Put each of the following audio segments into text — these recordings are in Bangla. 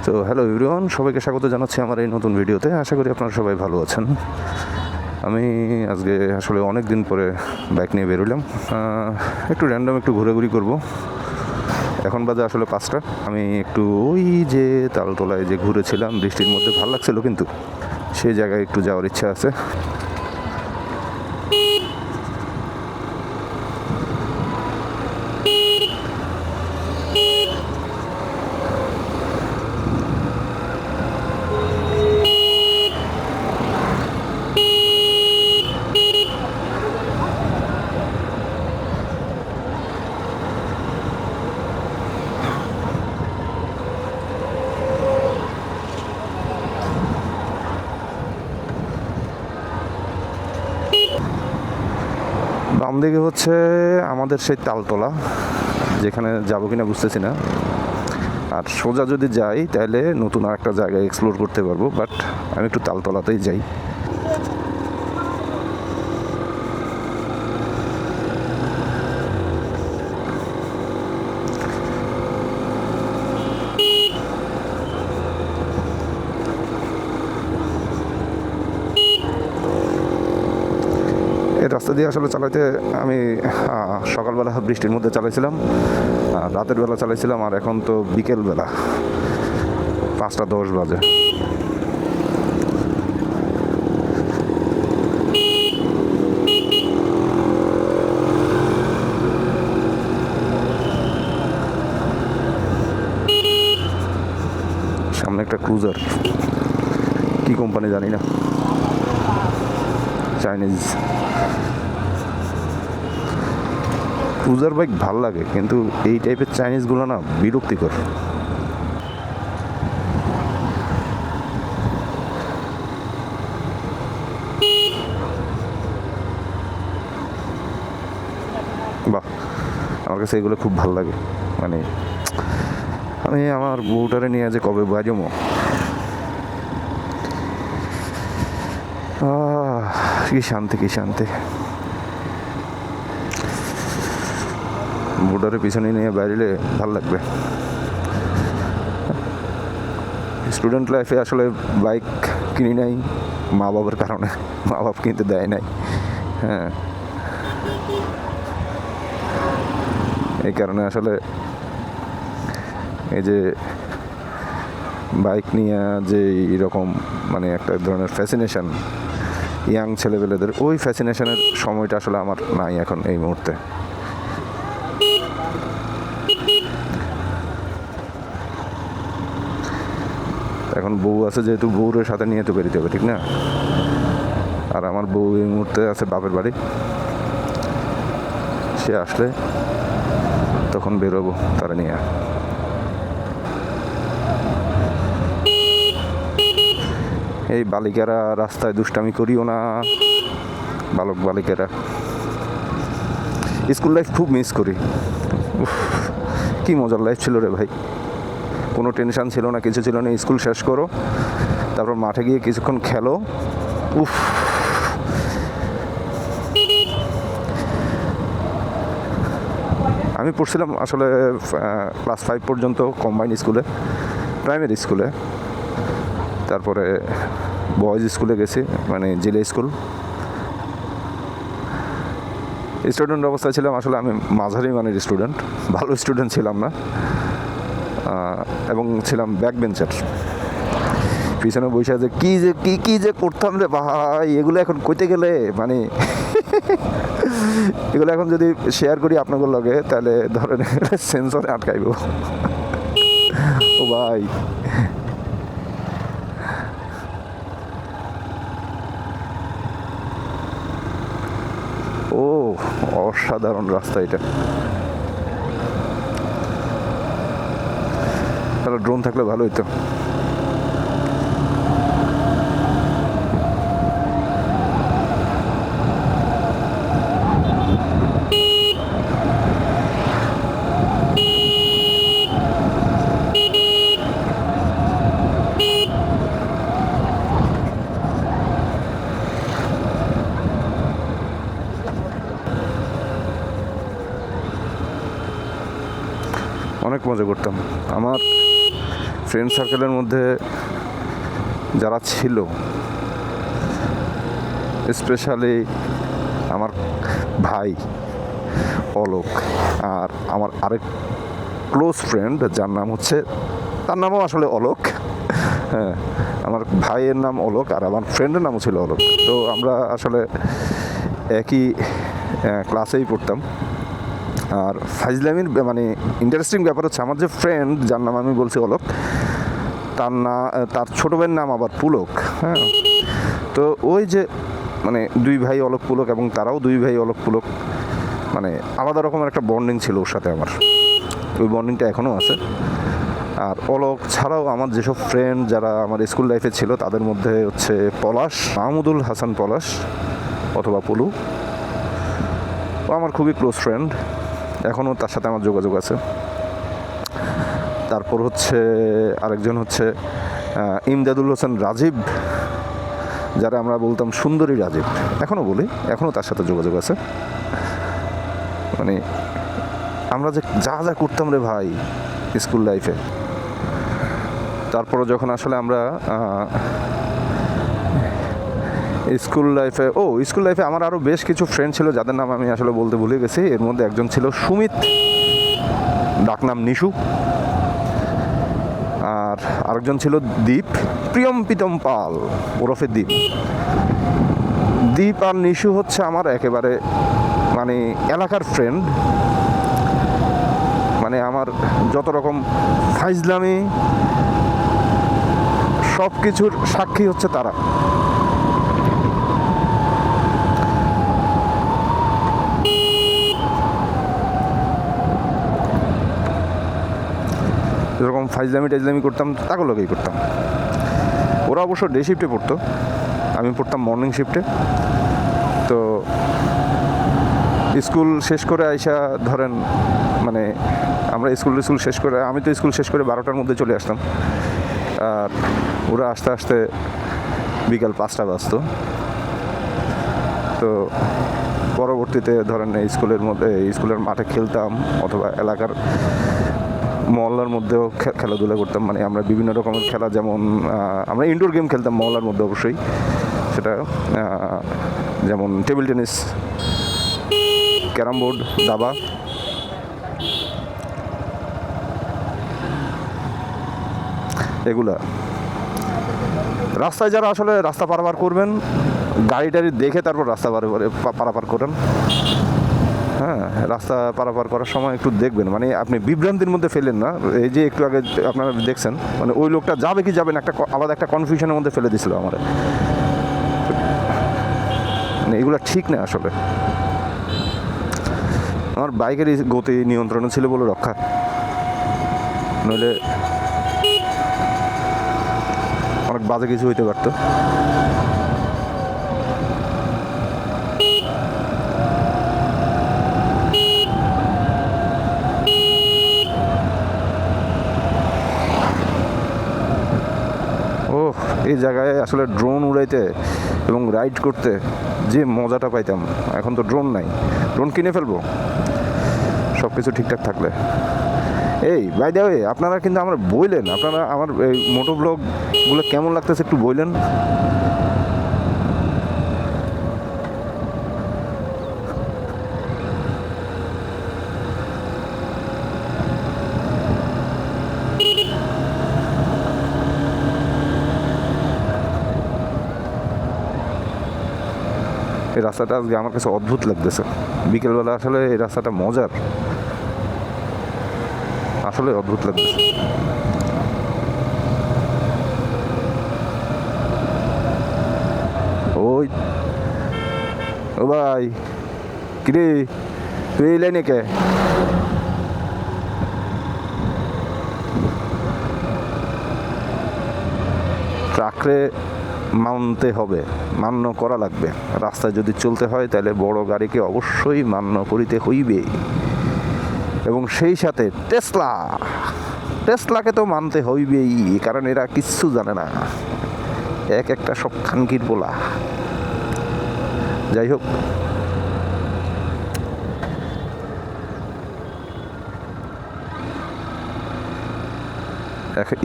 তো হ্যালো এভরিওয়ান, সবাইকে স্বাগত জানাচ্ছি আমার এই নতুন ভিডিওতে। আশা করি আপনারা সবাই ভালো আছেন। আমি আজকে আসলে অনেক দিন পরে বাইক নিয়ে বেরোলাম, একটু র্যান্ডম একটু ঘোরাঘুরি করব। এখন বাজে আসলে 5টা। আমি একটু ওই যে তালতলায় যে ঘুরেছিলাম বৃষ্টির মধ্যে, ভালো লাগছিল, কিন্তু সেই জায়গায় একটু যাওয়ার ইচ্ছা আছে। বাম দিকে হচ্ছে আমাদের সেই তালতলা, যেখানে যাবো কিনা বুঝতেছি না। আর সোজা যদি যাই তাহলে নতুন আর একটা জায়গায় এক্সপ্লোর করতে পারবো, বাট আমি একটু তালতলাতেই যাই। এই রাস্তা দিয়ে আসলে চালাইতে আমি সকালবেলা বৃষ্টির মধ্যে চালাইছিলাম, রাতের বেলা চালাইছিলাম, আর এখন তো বিকেলবেলা 5টা 10 বাজে। সামনে একটা ক্রুজার, কি কোম্পানি জানি না, চাইনিজ। ক্রুজার বাইক ভাল লাগে, কিন্তু এই টাইপের চাইনিজগুলো না বিরক্তিকর। বাহ, আমার কাছে এগুলো খুব ভাল লাগে। মানে আমি আমার বউটারে নিয়ে যে কবে বাজমো, কি শান্তি, কি শান্তি। বউটারে পিছনে নিয়ে বাইরে ভাল লাগবে। স্টুডেন্ট লাইফে আসলে বাইক কিনি নাই মা বাবার কারণে, মা বাপ কিনতে দেয় নাই। হ্যাঁ, এই কারণে আসলে এই যে বাইক নিয়ে যে এরকম মানে একটা ধরনের ফ্যাসিনেশন ইয়াং ছেলেপেলেদের, ওই ফ্যাসিনেশনের সময়টা আসলে আমার নাই এখন এই মুহূর্তে। এখন বউ আছে যেহেতু, বউরের সাথে নিয়ে তো বেরোতে হবে, ঠিক না? আর আমার বউ এই মুহূর্তে আছে বাপের বাড়ি, সে আসলে তখন বেরোবো তারা নিয়ে। এই বালিকারা রাস্তায় দুষ্টামি করিও না, বালক বালিকারা। স্কুল লাইফ খুব মিস করি। কি মজার লাইফ ছিল রে ভাই, কোনো টেনশন ছিল না, কিছু ছিল না। স্কুল শেষ করো, তারপর মাঠে গিয়ে কিছুক্ষণ খেলো। উফ, আমি পড়ছিলাম আসলে ক্লাস 5 পর্যন্ত কম্বাইন্ড স্কুলে, প্রাইমারি স্কুলে। তারপরে বয়েজ স্কুলে গেছি, মানে জিলে স্কুল। স্টুডেন্ট অবস্থায় ছিলাম আসলে আমি মাঝারি মানের স্টুডেন্ট, ভালো স্টুডেন্ট ছিলাম না, এবং ছিলাম ব্যাক বেঞ্চার। পিছনে বসে যে কি যে করতাম রে ভাই, এগুলো এখন কইতে গেলে মানে এগুলো এখন যদি শেয়ার করি আপনাদের লগে, তাহলে ধরেন সেন্সরে আটকাইব। ও ভাই, ও অসাধারণ রাস্তা এটা। তাহলে ড্রোন থাকলে ভালো হইতো। অনেক মজা করতাম। আমার ফ্রেন্ড সার্কেলের মধ্যে যারা ছিল, স্পেশালি আমার ভাই অলোক আর আমার আরেক ক্লোজ ফ্রেন্ড যার নাম হচ্ছে, তার নামও আসলে অলোক। হ্যাঁ, আমার ভাইয়ের নাম অলোক আর আমার ফ্রেন্ডের নামও ছিল অলোক। তো আমরা আসলে একই ক্লাসেই পড়তাম। আর ফাইজলামির মানে ইন্টারেস্টিং ব্যাপার হচ্ছে, আমার যে ফ্রেন্ড যার নাম আমি বলছি অলোক, তার ছোটো ভাইয়ের নাম আবার পুলক। হ্যাঁ, তো ওই যে মানে দুই ভাই অলোক পুলক, এবং তারাও দুই ভাই অলোক পুলক, মানে আলাদা রকমের একটা বন্ডিং ছিল ওর সাথে আমার। ওই বন্ডিংটা এখনও আছে। আর অলোক ছাড়াও আমার যেসব ফ্রেন্ড যারা আমার স্কুল লাইফে ছিল, তাদের মধ্যে হচ্ছে পলাশ, মাহমুদুল হাসান পলাশ অথবা পুলু, ও আমার খুবই ক্লোজ ফ্রেন্ড, এখনও তার সাথে আমার যোগাযোগ আছে। তারপর হচ্ছে আরেকজন হচ্ছে ইমদাদুল হোসেন রাজীব, যারা আমরা বলতাম সুন্দরী রাজীব, এখনও বলি, এখনও তার সাথে যোগাযোগ আছে। মানে আমরা যে যা যা করতাম রে ভাই স্কুল লাইফে। তারপরে যখন আসলে আমরা স্কুল লাইফে আমার আরও বেশ কিছু ফ্রেন্ড ছিল যাদের নাম আমি আসলে বলতে ভুলে গেছি। এর মধ্যে একজন ছিল সুমিত, ডাকনাম নিশু, আর আরেকজন ছিল দীপ, প্রিয়ম পাল ওরফে দীপ। দীপ আর নিশু হচ্ছে আমার একেবারে মানে এলাকার ফ্রেন্ড। মানে আমার যত রকম ফাইজলামি সব কিছুর সাক্ষী হচ্ছে তারা। যেরকম টাইজলামি করতাম, তাগুলোকেই করতাম। ওরা অবশ্য ডে শিফটে পড়তো, আমি পড়তাম মর্নিং শিফটে। তো স্কুল শেষ করে আইসা ধরেন, মানে আমরা স্কুল শেষ করে, আমি তো স্কুল শেষ করে 12টার মধ্যে চলে আসতাম, আর ওরা আস্তে আস্তে বিকাল 5টা বাজতো। তো পরবর্তীতে ধরেন স্কুলের মাঠে খেলতাম, অথবা এলাকার মহল্লার মধ্যেও খেলাধুলা করতাম। মানে আমরা বিভিন্ন রকমের খেলা, যেমন আমরা ইনডোর গেম খেলতাম মহল্লার মধ্যে অবশ্যই, সেটা যেমন টেবিল টেনিস, ক্যারাম বোর্ড, দাবা। এগুলা রাস্তায় যারা আসলে রাস্তা পারাপার করবেন, গাড়ি টাড়ি দেখে তারপর রাস্তা পারাপার করেন। হ্যাঁ, রাস্তা পারাপার করার সময় একটু দেখবেন, মানে আপনি বিভ্রান্তির মধ্যে ফেলেন না। এই যে একটু আগে আপনারা দেখছেন, মানে ওই লোকটা যাবে কি যাবে না, আলাদা একটা কনফিউশনের মধ্যে ফেলে দিছিল আমার। মানে এগুলো ঠিক না আসলে। আমার বাইকের গতি নিয়ন্ত্রণে ছিল বলে রক্ষা, নইলে অনেক বাজে কিছু হইতে পারতো। এই জায়গায় আসলে ড্রোন উড়াইতে এবং রাইড করতে যে মজাটা পাইতাম, এখন তো ড্রোন নাই। ড্রোন কিনে ফেলবো সব কিছু ঠিকঠাক থাকলে। এই বাই দ্য ওয়ে, আপনারা কিন্তু আমার বললেন, আপনারা আমার এই মোটো ব্লগগুলো কেমন লাগতেছে একটু বললেন। এই রাস্তাটা আজকে আমার কাছে অদ্ভুত লাগতেছে। বিকেলবেলা আসলে এই রাস্তাটা মজার, আসলে অদ্ভুত লাগতেছে। ওই ও ভাই, কিরে তুই এই লাইনে কে? ট্রাকরে মানতে হবে, মান্য করা লাগবে। রাস্তায় যদি চলতে হয় তাহলে বড় গাড়িকে অবশ্যই মান্য করিতে হইবে, এবং সেই সাথে টেসলাকে তো মানতে হইবেই, কারণ এরা কিচ্ছু জানে না, একটা সব খানকির বলা। যাই হোক,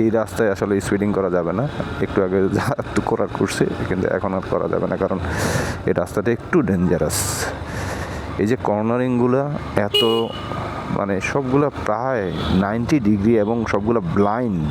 এই রাস্তায় আসলে স্পিডিং করা যাবে না। একটু আগে যা একটু করছি, কিন্তু এখন আর করা যাবে না, কারণ এই রাস্তাটা একটু ডেঞ্জারাস। এই যে কর্নারিংগুলো এত মানে সবগুলা প্রায় 90 ডিগ্রি এবং সবগুলা ব্লাইন্ড।